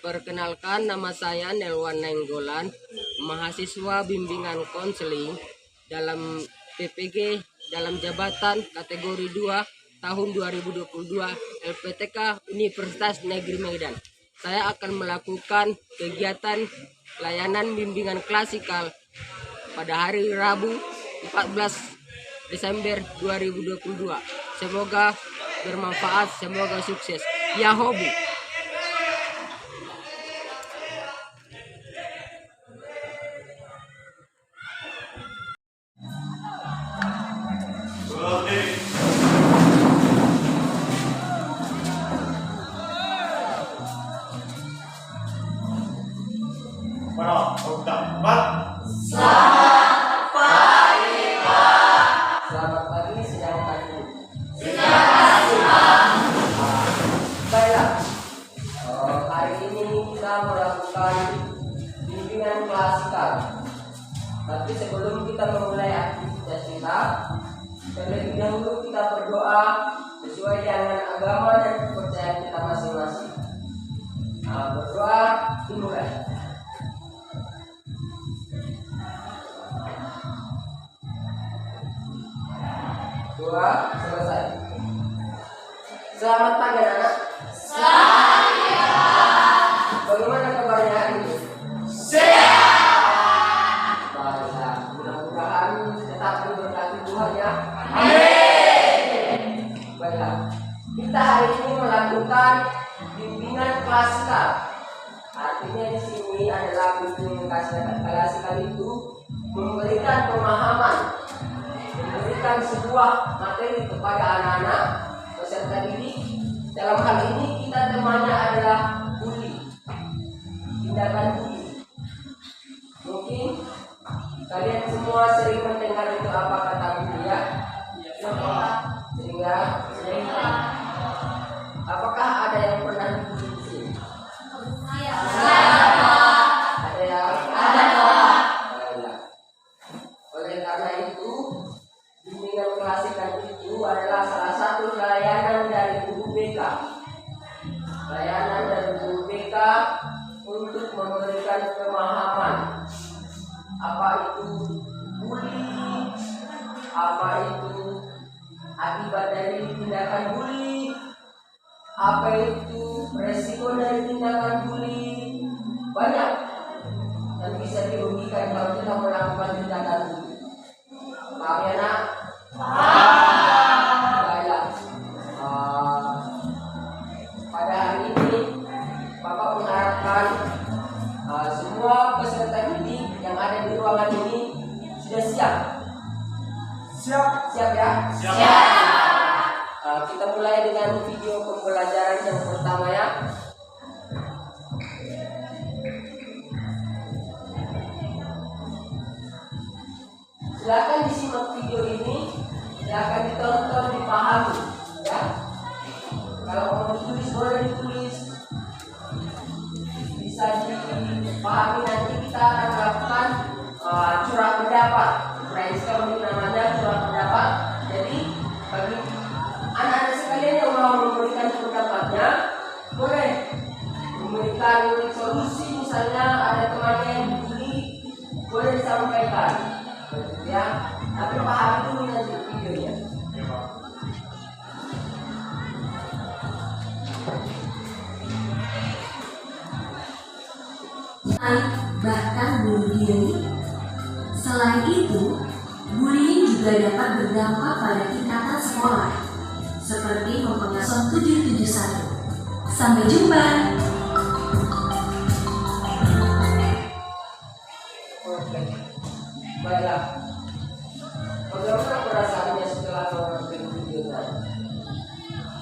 Perkenalkan, nama saya Nelwan Nainggolan, mahasiswa bimbingan konseling dalam PPG dalam jabatan kategori 2 tahun 2022 LPTK Universitas Negeri Medan. Saya akan melakukan kegiatan layanan bimbingan klasikal pada hari Rabu 14 Desember 2022. Semoga bermanfaat, semoga sukses. Yahobu. Selamat pagi, sedang pagi. Baiklah, hari ini kita melakukan bimbingan klasikal. Tapi sebelum kita memulai aktivitas kita, terlebih dahulu kita berdoa sesuai dengan agama dan kepercayaan kita masing-masing. Berdoa dimulai. Doa selesai. Selamat pagi anak-anak. Bagaimana kabarnya hari ini? Sehat. Baiklah, mudah-mudahan tetap diberkati Tuhan ya. Amin. Baiklah, kita hari ini melakukan bimbingan klasikal. Artinya di sini adalah bimbingan klasikal itu memberikan pemahaman, memberikan sebuah materi kepada anak-anak peserta didik. Dalam hal ini kita temanya adalah bully, tindakan bully. Mungkin kalian semua sering mendengar itu apa kata bully ya? Sehingga apakah ada yang pernah dibully di sini? Ada yang? Oleh karena itu, bimbingan klasikal itu adalah salah satu layanan dari guru BK. Layanan dari guru BK untuk memberikan pemahaman apa itu bully, apa itu akibat dari tindakan bully, apa itu resiko dari tindakan bully. Banyak yang bisa dirugikan kalau kita melakukan tindakan bully. Paham ya nak? Baiklah. Pada hari ini Bapak mengharapkan semua peserta didik yang ada di ruangan ini sudah siap. Siap ya? Siap. Kita mulai dengan video pembelajaran yang pertama ya. Silakan disimak video ini, silakan ditonton, dipahami ya. Kalau mau ditulis boleh ditulis, bisa dipahami. Nanti kita akan melakukan curah pendapat, brainstorming namanya curah pendapat. Jadi bagi anak-anak sekalian yang mau memberikan pendapatnya, boleh memberikan solusi. Misalnya ada temannya yang dibully, boleh disampaikan ya, tapi pahami dulu nanti videonya. Bahkan bunuh diri. Selain itu, bullying juga dapat berdampak pada tingkatan sekolah, seperti mempengaruhi 771. Sampai jumpa. Baiklah, bagaimana perasaannya setelah menonton video tadi?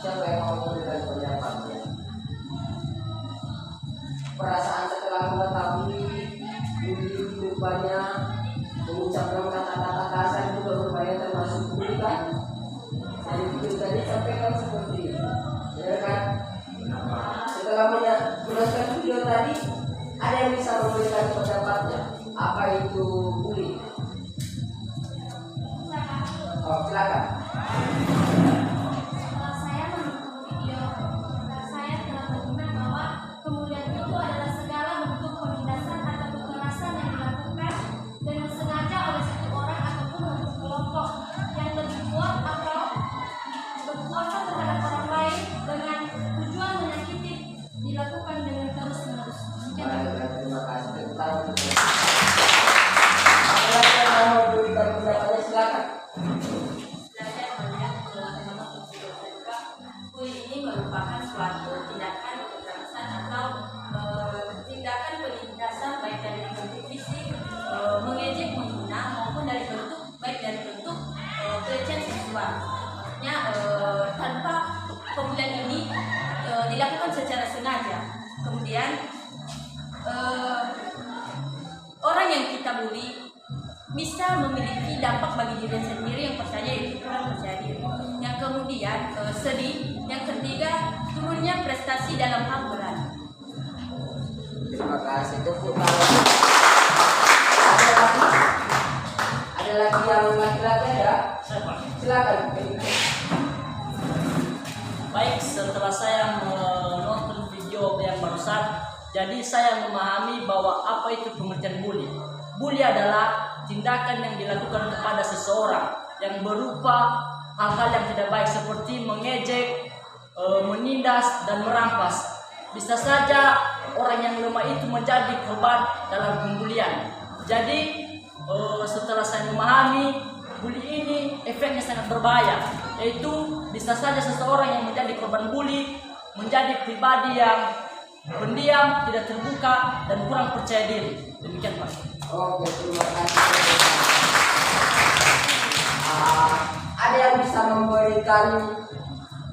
Siapa yang mau memberikan pendapatnya? Perasaan setelah mengetahui rupanya mengucapkan kata-kata kasar juga berbahaya termasuk bully kan? Dari video tadi sampaikan seperti itu, ya kan? Setelah menonton video tadi, ada yang bisa memberikan pendapatnya? Apa itu bully? Silakan. Setelah saya menonton video, saya telah mendengar bahwa kemudian itu adalah dilakukan dengan terus-menerus. Baiklah, terima kasih. Tepuk tangan untuk mereka. Apalagi yang mau berikan pendapatnya, silakan. Saya melihat bully ini merupakan suatu tindakan kekerasan atau tindakan penindasan baik dari bentuk fisik, mengejek, menghina maupun dari bentuk baik dari bentuk pelecehan seksual. Maksudnya tanpa pembulian ini dilakukan secara sengaja. Kemudian orang yang kita bully bisa memiliki dampak bagi diri sendiri, yang pertama yaitu kurang percaya diri, yang kemudian sedih, yang ketiga turunnya prestasi dalam hal berat. Terima kasih. Tepuk tangan. Ada lagi yang laki-laki ada? Silakan. Baik, setelah saya menonton video yang barusan, jadi saya memahami bahwa apa itu pengertian bully. Bully adalah tindakan yang dilakukan kepada seseorang yang berupa hal-hal yang tidak baik seperti mengejek, menindas, dan merampas. Bisa saja orang yang lemah itu menjadi korban dalam pembulian. Jadi setelah saya memahami, bully ini efeknya sangat berbahaya, yaitu bisa saja seseorang yang menjadi korban bully menjadi pribadi yang pendiam, tidak terbuka, dan kurang percaya diri. Demikian, Pak. Oke, terima kasih. Ada yang bisa memberikan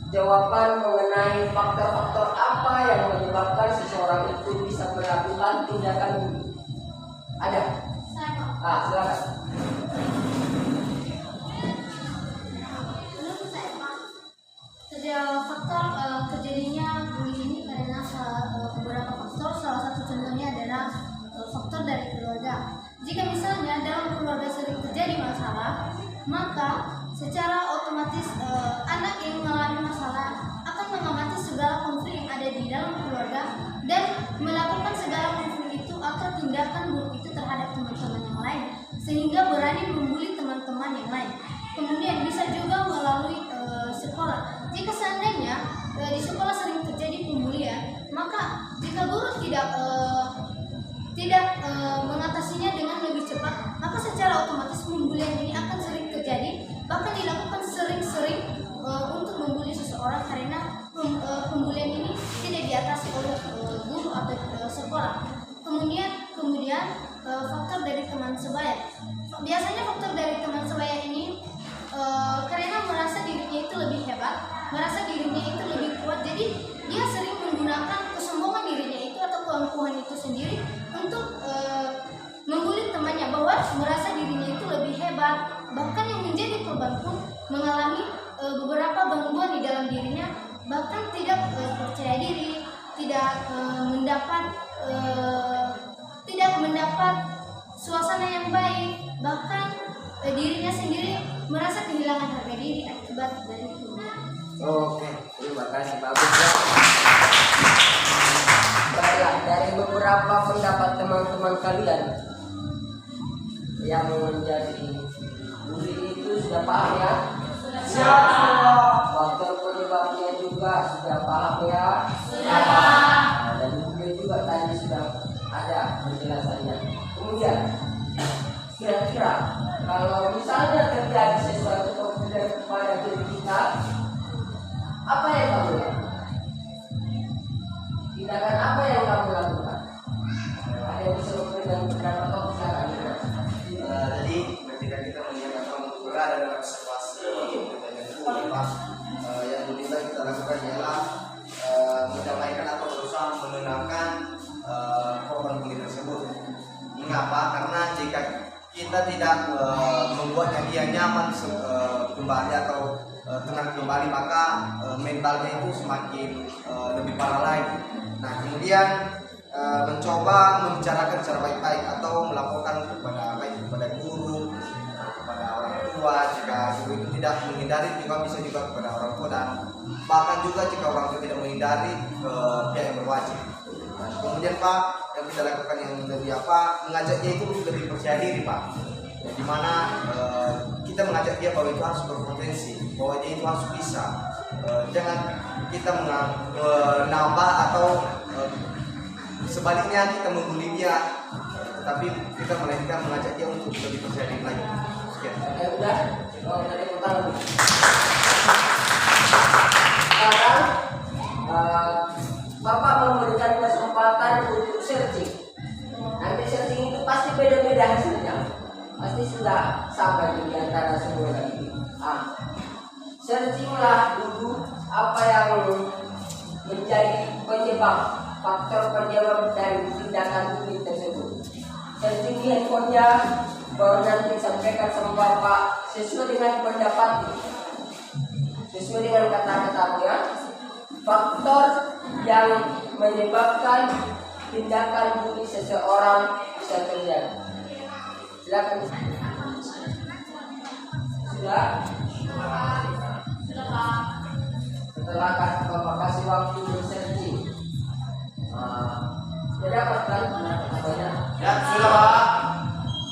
jawaban mengenai faktor-faktor apa yang menyebabkan seseorang itu bisa melakukan tindakan bully? Ada? Silakan. Menurut saya, Pak, faktor terjadinya bully ini karena beberapa faktor. Salah satu contohnya adalah faktor dari keluarga. Jika misalnya dalam keluarga sering terjadi masalah, maka secara otomatis anak yang mengalami masalah akan mengamati segala konflik yang ada di dalam keluarga dan melakukan segala konflik itu atau tindakan buruk itu terhadap teman-teman yang lain, sehingga berani membuli teman-teman yang lain. Kemudian bisa juga melalui sekolah. Jika seandainya di sekolah sering terjadi pembulian, maka jika guru tidak mengatasinya dengan lebih cepat, maka secara otomatis pembulian ini akan sering terjadi, bahkan dilakukan sering-sering untuk membuli seseorang karena pembulian ini tidak diatasi oleh guru atau sekolah. Kemudian faktor dari teman sebaya. Biasanya faktor dari teman sebaya ini karena merasa dirinya itu lebih hebat, merasa dirinya itu lebih kuat, jadi dia sering menggunakan kesombongan dirinya itu atau keangkuhan itu sendiri untuk membuli temannya, bahwa merasa dirinya itu lebih hebat. Bahkan yang menjadi korban pun mengalami beberapa gangguan di dalam dirinya, bahkan tidak percaya diri, tidak mendapat suasana yang baik, bahkan dirinya sendiri merasa kehilangan harga diri akibat dari itu. Oke, terima kasih, bagus ya. Baiklah, dari beberapa pendapat teman-teman kalian yang menjadi bully itu sudah paham ya? Faktor penyebabnya juga sudah paham ya? Dan bully juga tadi sudah ada penjelasannya. Kemudian, kira-kira kalau misalnya terjadi sesuatu kemudian kepada diri kita, apa yang kamu lakukan? Tindakan apa yang kamu lakukan? Ada yang bisa memberikan pendapat atau silakan? Jadi ketika kita melihat atau berada dalam situasi yang lebih baik kita lakukan ialah mendamaikan atau berusaha menenangkan korban bully tersebut. Mengapa? Karena jika kita tidak membuatnya dia nyaman kembali atau tenang kembali, maka mentalnya itu semakin lebih parah lagi. Nah, kemudian mencoba membicarakan secara baik-baik atau melaporkan kepada guru, kepada orang tua. Jika guru itu tidak menghindari, juga bisa juga kepada orang tua, dan bahkan juga jika orang tua tidak menghindari ke pihak yang berwajib. Kemudian Pak, yang kita lakukan yang lebih mengajak dia itu lebih percaya diri Pak, di mana kita mengajak dia bahwa itu harus berpotensi, bahwa dia itu harus bisa. Jangan kita menambah atau sebaliknya kita membuli dia, tetapi kita melainkan mengajak dia untuk lebih percaya diri lagi. Sekian. Oke, udah. Oh, tadi utang lebih. Sekarang Bapak memberikan kesempatan untuk searching. Nanti searching itu pasti beda-beda hasilnya. Pasti sudah sampai di antara semua ini. Searchinglah dulu apa yang menjadi penyebab, faktor penyebab dari tindakan bully tersebut. Searching di handphonenya, baru nanti sampaikan sama Bapak sesuai dengan pendapat, sesuai dengan kata-katanya, faktor yang menyebabkan tindakan bully seseorang bisa terjadi. Silakan. Sudah? Setelah Bapak kasih waktu searching, sudah dapat kan pendapatannya? Ya, sudah Pak.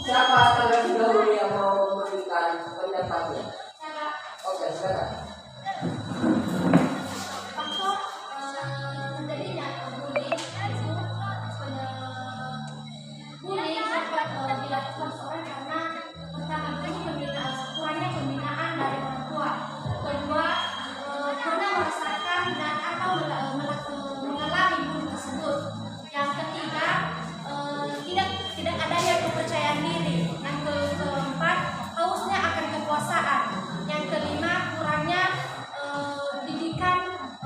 Siapa terlebih dahulu yang mau memberikan pendapatnya? Oke, silakan. Faktor terjadinya bullying itu bullying dapat dilakukan seorang karena pertama kurangnya pembinaan dari orang tua, kedua pernah merasakan dan atau mengalami bullying tersebut, yang ketiga tidak adanya kepercayaan diri, yang keempat hausnya akan kekuasaan, yang kelima kurangnya didikan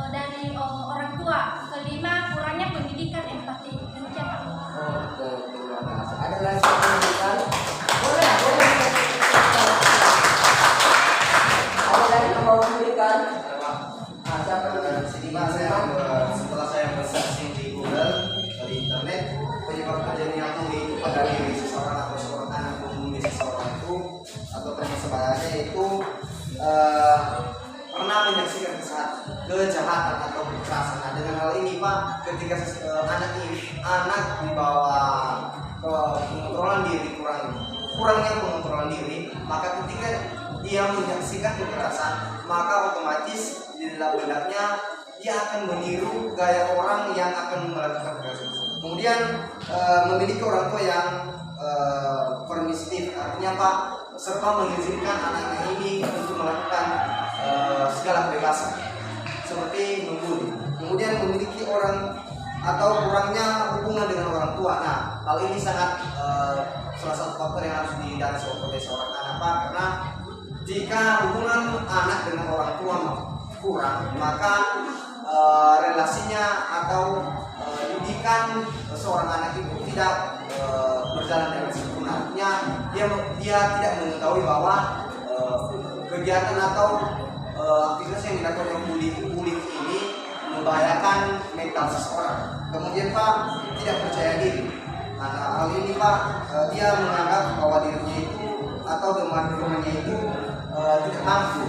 dari orang tua, kelima kurangnya pendidikan empati. Demikian Pak. Oke, terima kasih. Ada lagi yang memberikan? Boleh. Ada lagi yang mau memberikan? Siapa yang Sini Pak, setelah saya searching di Google, di internet, penyebab terjadinya bully itu pada diri seseorang atau seorang anak membunuh seseorang itu atau teman sebayanya itu pernah menyaksikan kejahatan atau kekerasan. Nah, dengan hal ini Pak, ketika anak dibawa ke pengontrolan diri, kurangnya pengontrolan diri, maka ketika dia menyaksikan kekerasan, maka otomatis di dalam benaknya dia akan meniru gaya orang yang akan melakukan kekerasan. Kemudian memiliki orang tua yang permisif, artinya Pak, serta mengizinkan anaknya ini untuk melakukan segala kebebasan seperti membuli. Kemudian memiliki orang atau kurangnya hubungan dengan orang tua. Nah, hal ini sangat salah satu faktor yang harus didalami oleh seorang anak Pak, karena jika hubungan anak dengan orang tua kurang, maka relasinya atau didikan seorang anak itu tidak berjalan dengan sempurna. Artinya dia tidak mengetahui bahwa kegiatan atau aktivitas yang dilakukan oleh bullying ini membahayakan mental seseorang. Kemudian Pak, tidak percaya diri. Nah, hal ini Pak, dia menganggap bahwa dirinya itu atau teman-temannya itu tidak mampu.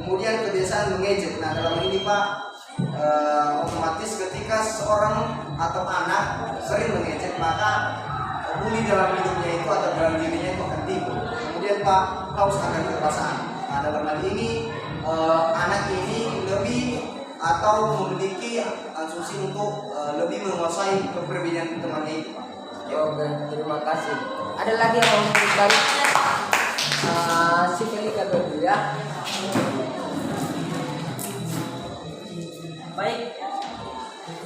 Kemudian kebiasaan mengejek. Nah, dalam ini Pak, otomatis ketika seseorang atau anak sering mengejek, maka bully dalam hidupnya itu atau dalam dirinya itu akan timbul. Kemudian Pak, haus akan kekuasaan. Nah, dalam hal ini anak ini lebih atau memiliki asumsi untuk lebih menguasai kepribadian temannya itu Pak. Oke, terima kasih. Ada lagi yang mau memberikan? Si Felika dulu ya. Baik,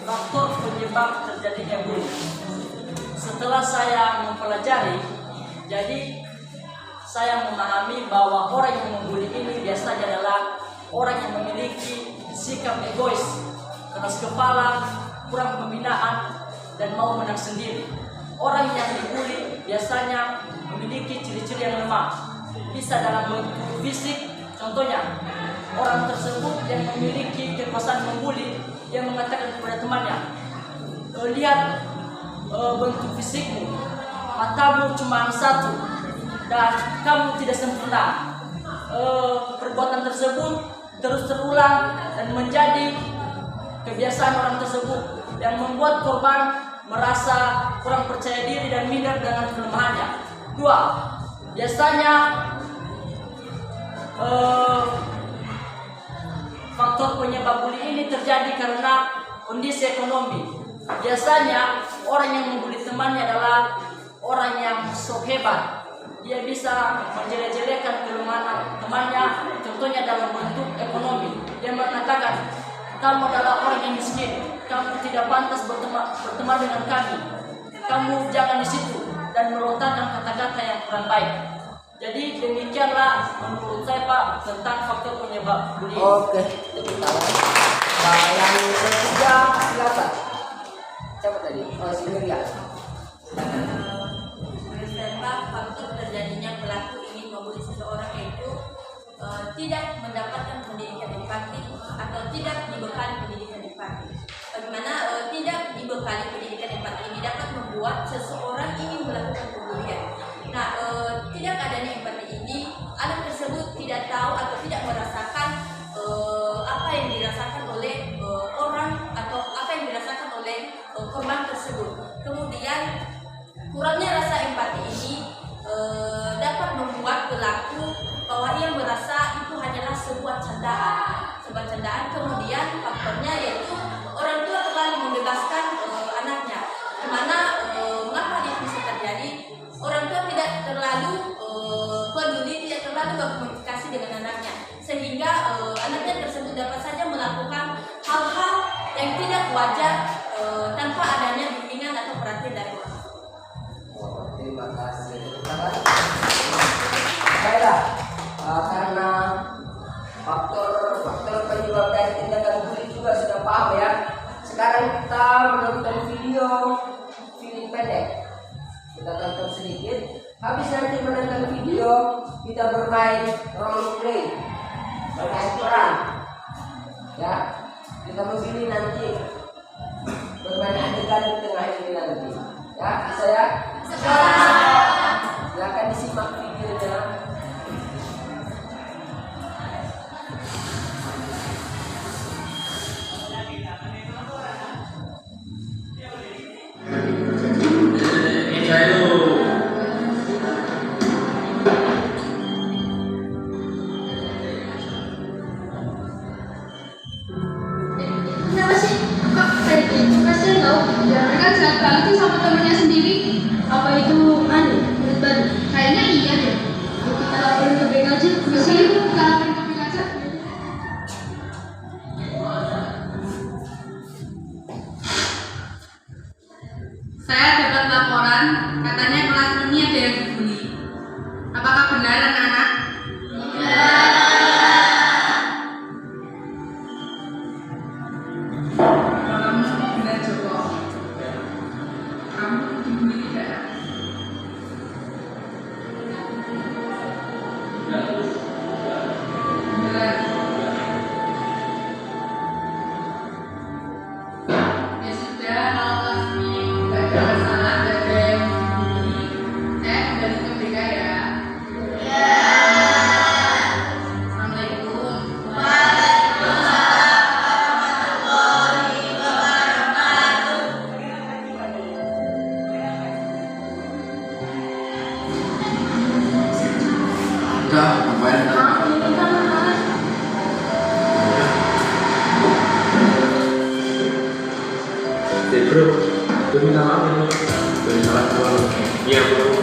faktor penyebab terjadinya bullying. Setelah saya mempelajari, jadi saya memahami bahwa orang yang membuli ini biasanya adalah orang yang memiliki sikap egois, keras kepala, kurang pembinaan, dan mau menang sendiri. Orang yang dibully biasanya memiliki ciri-ciri yang lemah, bisa dalam bentuk fisik. Contohnya, orang tersebut yang memiliki kekuasaan membuli, yang mengatakan kepada temannya, lihat bentuk fisikmu, matamu cuma satu, dan kamu tidak sempurna. Perbuatan tersebut terus terulang dan menjadi kebiasaan orang tersebut yang membuat korban merasa kurang percaya diri dan minder dengan kelemahannya. 2. Biasanya faktor penyebab bully ini terjadi karena kondisi ekonomi. Biasanya orang yang membuli temannya adalah orang yang sok hebat. Dia bisa menjelek-jelekan kelemahan temannya, contohnya dalam bentuk ekonomi. Dia mengatakan, kamu adalah orang yang miskin, kamu tidak pantas berteman dengan kami, kamu jangan di situ, dan melontarkan kata-kata yang kurang baik. Jadi demikianlah menurut saya Pak tentang faktor penyebab bullying. Oke, tepuk tangan. Nah, yang ketiga silakan. Siapa tadi? Oh, Silvia. Menurut faktor terjadinya pelaku ingin membuli seseorang itu tidak mendapatkan pendidikan empati atau tidak dibekali pendidikan empati. Bagaimana tidak dibekali pendidikan empati ini dapat membuat seseorang ingin melakukan pembulian. Nah, tidak adanya empati ini, anak tersebut tidak tahu atau tidak merasakan apa yang dirasakan oleh orang atau apa yang dirasakan oleh korban tersebut. Kemudian kurangnya rasa empati ini dapat membuat pelaku bahwa ia merasa itu hanyalah sebuah candaan. Kemudian faktornya yaitu orang tua terlalu membebaskan anaknya. Dimana mengapa itu bisa terjadi? Orang tua tidak terlalu peduli, tidak terlalu berkomunikasi dengan anaknya, sehingga anaknya tersebut dapat saja melakukan hal-hal yang tidak wajar tanpa adanya bimbingan atau perhatian dari orang. Terima kasih. Baiklah, karena faktor penyebab dari tindakan bully juga sudah paham ya. Sekarang kita menonton film pendek. Kita tonton sedikit. Habis nanti menonton video, kita bermain role play, bermain peran. Ya, kita memilih nanti bermain adegan di tengah ini nanti. Ya, bisa ya? Silakan disimak videonya. Kenapa sih kok kayak gitu? Kasian tau. Ya mereka jahat banget sih sama temennya sendiri. Apa itu murid baru? Kayaknya iya deh. Yuk kita laporin ke BK aja. Bisa yuk kita laporin ke BK aja. Saya dapat laporan, katanya kelas ini ada yang dibully. Apakah benar anak-anak? Kamu benar Joko. Kamu dibully tidak? Benar. Ya sudah, kalau kelas ini tidak ada masalah, tidak ada yang dibully, saya kembali ke BK ya. Assalamualaikum. Udah, ngapain? Bro, gue minta maaf ya. Gue salah keluar. Iya bro.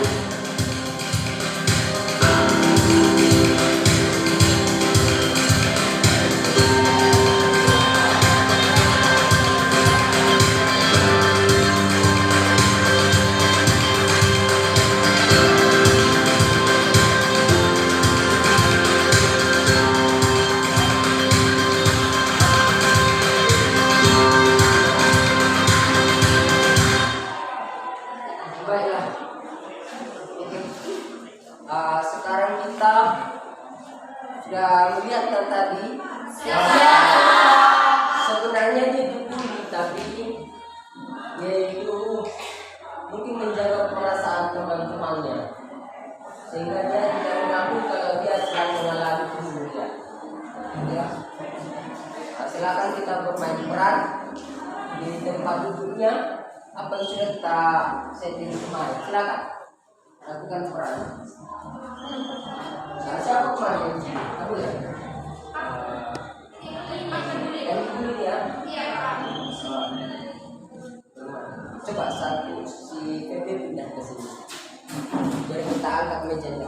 Baiklah. Oke. Sekarang kita sudah melihat kan tadi. Sebenarnya dia dibully, tapi dia itu mungkin menjaga perasaan teman-temannya, sehingga dia tidak mengaku kalau dia sedang mengalami pembulian. Ya. Silakan kita bermain peran di tempat duduknya. Apa yang sudah kita setting kemarin? Silakan lakukan peran. Nah, siapa kemarin? Aku ya. Yang dulu ya. Coba satu si Pepe pindah ke sini. Biar kita angkat meja ini.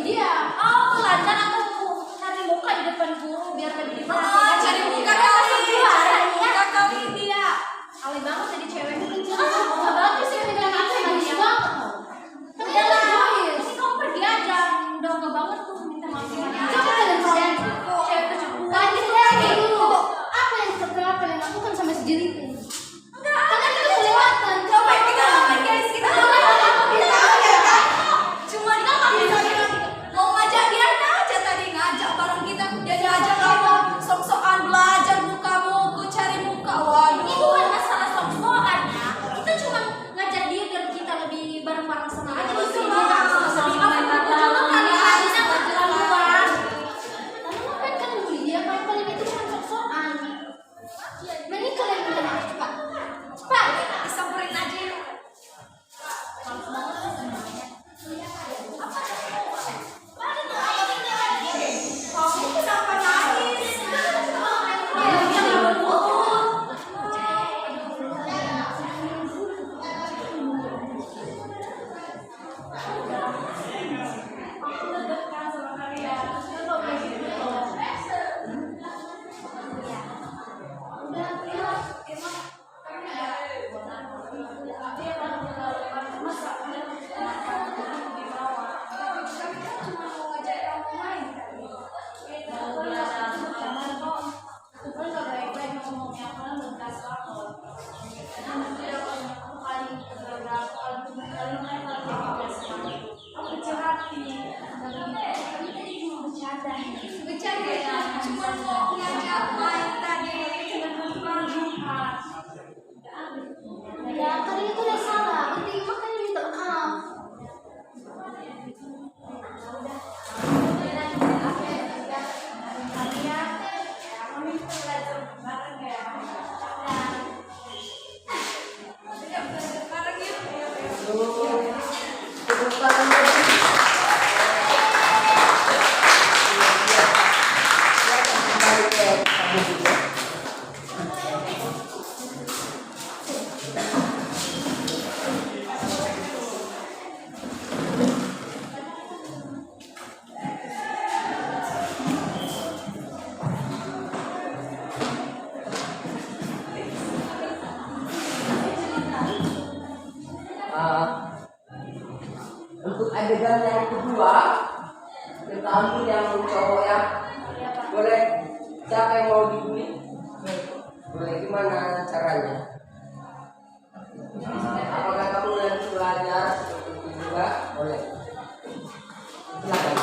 Dia, oh pelajaran aku Tepuk tangan lagi. Silakan kembali ke kamu juga. Untuk adegan yang kedua, kita ambil yang cowok ya. Boleh, siapa yang mau dibully? Boleh, gimana caranya? Apakah kamu nanti belajar seperti itu juga? Boleh. Silakan.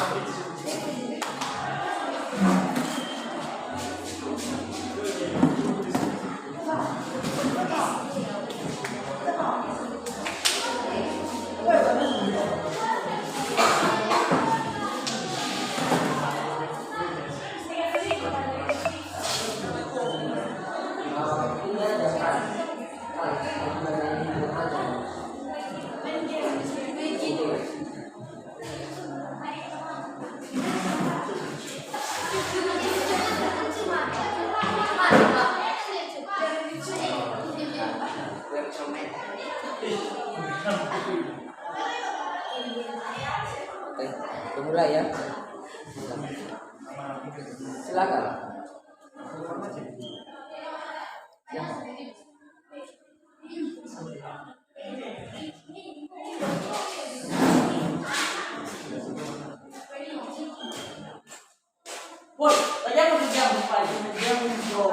Oke, mulai ya. Silakan. Ya. Woi, tanya aku kerja apa aja, kerja bro.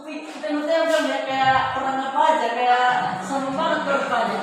Kita ngerti ya kayak orang apa aja, kayak sama banget orang apa aja.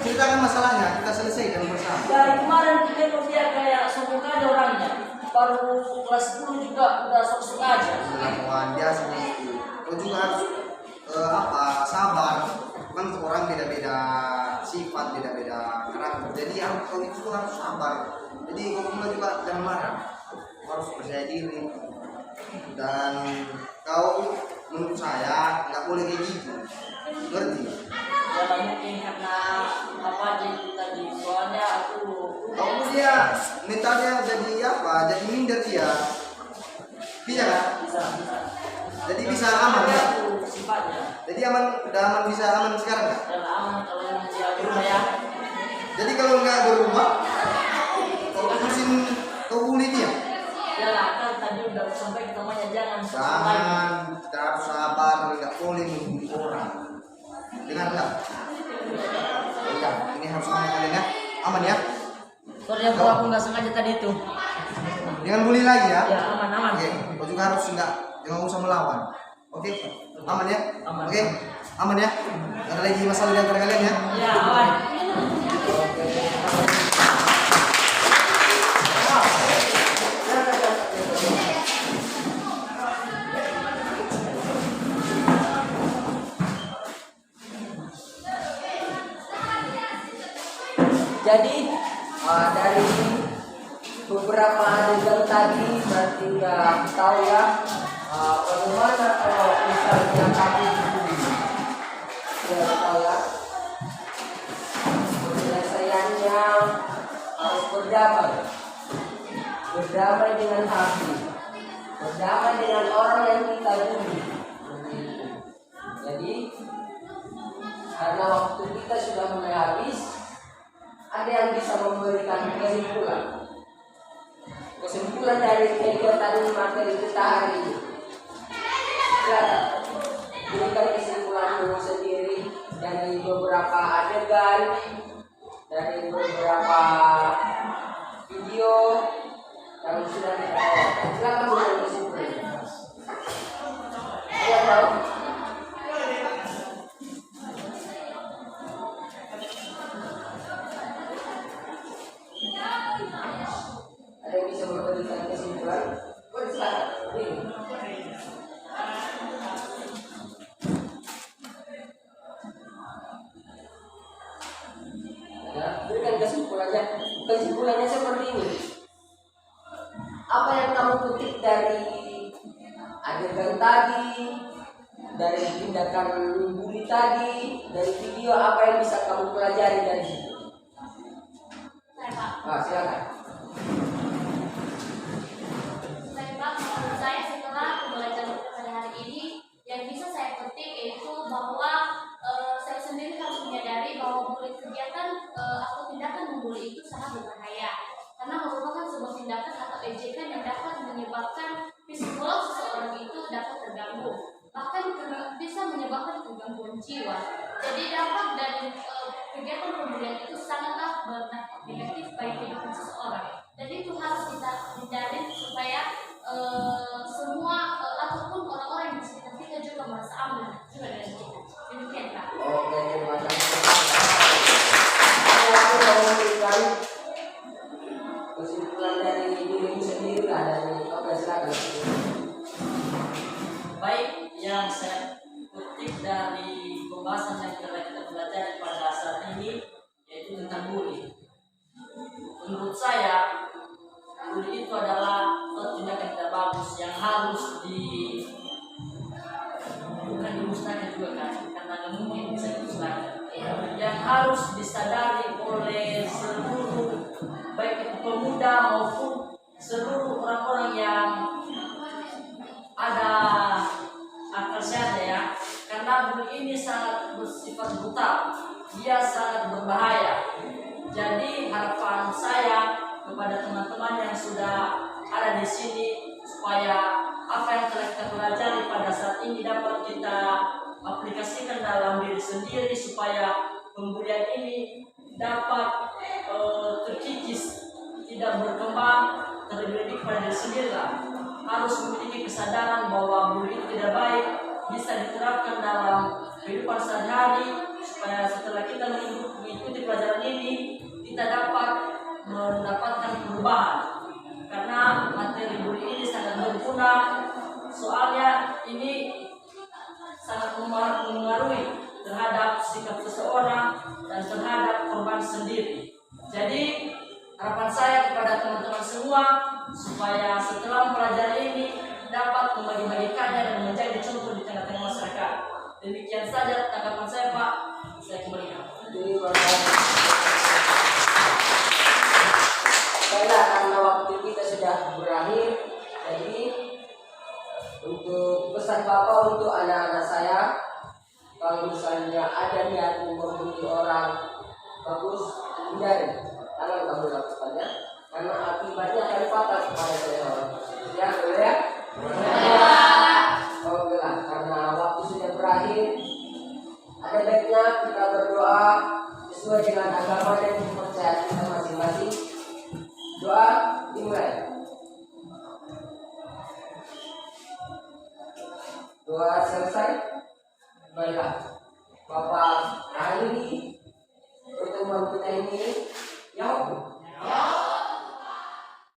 Ceritakan masalahnya, kita selesaikan bersama. Dari kemarin kita dia kayak sombong aja orangnya. Baru kelas 10 juga udah sok-sok aja. Kawan dia seperti kau juga harus sabar. Kan orang beda-beda sifat, beda-beda karakter. Jadi kau itu harus sabar. Jadi kau juga jangan marah. Kau harus percaya diri. Dan kau menurut saya nggak boleh kayak gitu. Ngerti? Ya mungkin karena apa aja itu tadi. Soalnya aku Kamu dia mentalnya jadi apa? Jadi minder dia. Bisa kan? bisa. Jadi bisa aman ya? Aku sifatnya. Jadi udah aman, bisa aman sekarang kan? Dan aman kalau yang dia rumah ya. Jadi kalau nggak berubah, kau terusin kau bully dia. Ya lah kan tadi udah sampai namanya jangan Jangan, kita harus sabar, nggak boleh membuli orang. Dengar nggak? Ya, ini harus aman kalian ya, aman ya. Sorry aku nggak sengaja tadi itu. Jangan bully lagi ya. Ya aman. Oke, kau juga harus jangan usah melawan. Oke, aman ya. Aman. Oke, aman ya. Nggak ada lagi masalah di antara kalian ya. Ya aman. Jadi dari beberapa adegan tadi berarti udah tahu ya bagaimana kalau misalnya kamu dibully. Udah tahu ya. Penyelesaiannya harus berdamai dengan hati, berdamai dengan orang yang kita bully. Jadi karena waktu kita sudah mulai habis, ada yang bisa memberikan kesimpulan. kesimpulan dari kegiatan materi kita hari ini. Silakan berikan kesimpulanmu sendiri dari beberapa adegan, dari beberapa video yang sudah kita tawarkan. Silakan berikan kesimpulan. Saya tahu. Ada yang bisa memberikan kesimpulan? Boleh silakan. Ya, berikan kesimpulannya. Kesimpulannya seperti ini. Apa yang kamu kutip dari adegan tadi, dari tindakan bully tadi, dari video, apa yang bisa kamu pelajari dari situ? Silakan. Baik, menurut saya setelah pembelajaran pada hari ini yang bisa saya petik yaitu bahwa saya sendiri harus menyadari bahwa kegiatan atau tindakan membuli itu sangat berbahaya karena merupakan sebuah tindakan atau ejekan yang dapat menyebabkan psikolog seseorang itu dapat terganggu, bahkan bisa menyebabkan gangguan jiwa. Jadi dampak dari kegiatan pembulian itu sangatlah berdampak negatif bagi kehidupan seseorang. Dan itu harus kita hindari supaya semua ataupun orang-orang yang di sekitar kita juga merasa aman juga dengan kita. Demikian Pak. Oke, terima kasih. Aku mau memberikan kesimpulan dari dirimu sendiri lah, dari silakan. Baik, yang saya kutip dari pembahasan yang telah kita pelajari pada saat ini yaitu tentang bully. Menurut saya, bully itu adalah tindakan tidak bagus yang harus bukan dimusnahkan juga kan, karena nggak mungkin bisa dimusnahkan. Yang harus disadari oleh seluruh baik itu pemuda maupun seluruh orang-orang yang ada akal sehat ya, karena bully ini sangat bersifat brutal, dia sangat berbahaya. Jadi harapan saya kepada teman-teman yang sudah ada di sini supaya apa yang telah kita pelajari pada saat ini dapat kita aplikasikan dalam diri sendiri supaya pembulian ini dapat terkikis, tidak berkembang, terdidik pada diri sendiri lah. Harus memiliki kesadaran bahwa bully itu tidak baik, bisa diterapkan dalam kehidupan sehari-hari supaya setelah kita mengikuti pelajaran ini kita dapat mendapatkan perubahan. Karena materi bully ini sangat berguna, soalnya ini sangat mempengaruhi terhadap sikap seseorang dan terhadap korban sendiri. Jadi harapan saya kepada teman-teman semua supaya setelah mempelajari ini dapat membagi-bagikannya dan menjadi contoh di tengah-tengah masyarakat. Demikian saja tanggapan saya Pak. Saya kembalikan. Karena waktu kita sudah berakhir, jadi untuk pesan Bapak untuk anak-anak saya, kalau misalnya ada niat membuli orang, bagus hindari, jangan kamu lakukannya, karena akibatnya akan fatal kepada seseorang. Ya, boleh ya? Oke lah, karena waktu sudah berakhir, ada baiknya kita berdoa sesuai dengan agama dan kepercayaan kita masing-masing. Doa dimulai. Doa selesai. Baiklah, Bapak